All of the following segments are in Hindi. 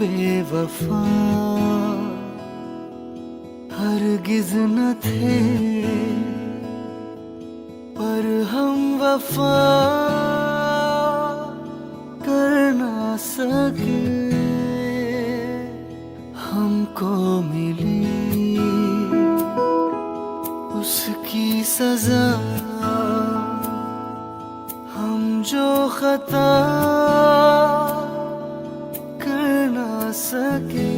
बेवफा हरगिज न थे, पर हम वफा कर ना सके। हमको मिली उसकी सजा, हम जो खता कर ना सके।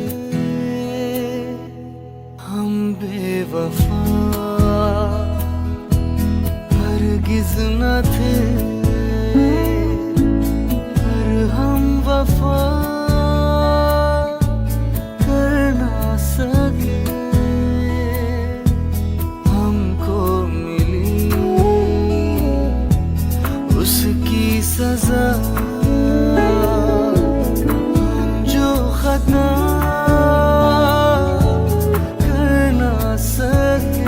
हम बेवफा हरगिज न थे, पर हम वफा कर ना सके। हमको मिली उसकी सजा, हम जो खता कर ना सके।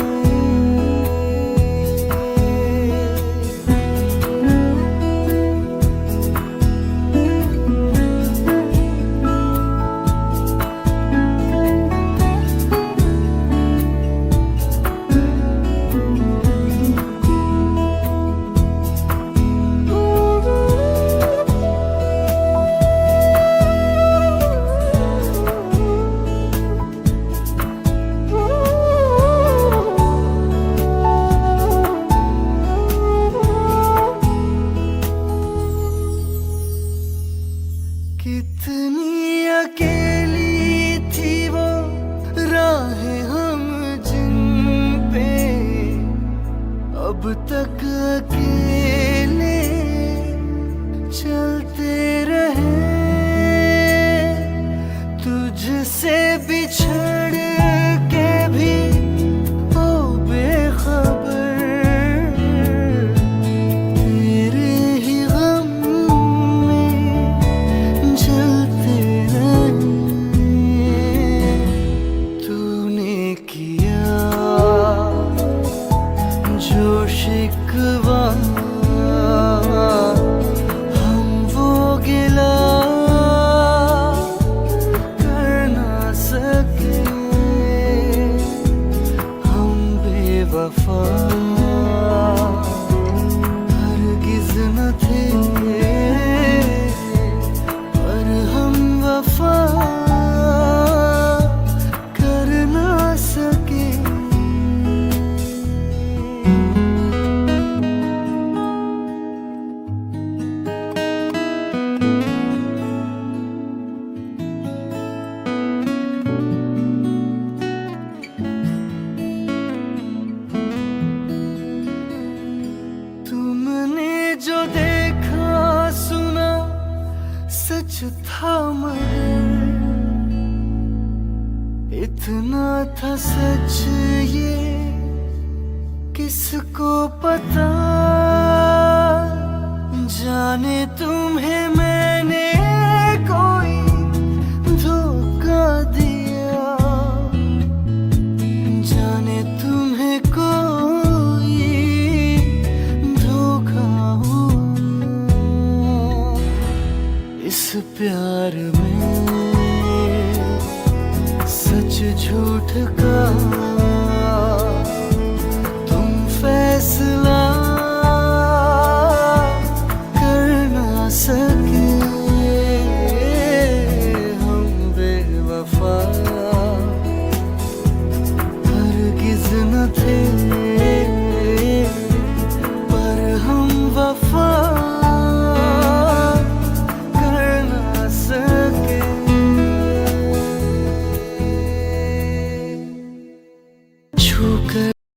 कितनी अकेली थी वो राहें हम जिन पे, अब तक अकेले चलते रहे। तुझसे बिछड़ के भी ओ बेखबर, तेरे ही गम में जलते रहे। तूने किया जो शिकवा, हम वो गिला कर ना सके। हम बेवफा हरगिज न थे, पर हम वफा कर ना सके। तुमने जो देखा सुना सच था, मगर इतना था सच ये किसको पता। जाने तुम्हें मैंने कोई धोखा दिया, जाने तुम्हें कोई धोखा हुआ। इस प्यार में सच झूठ का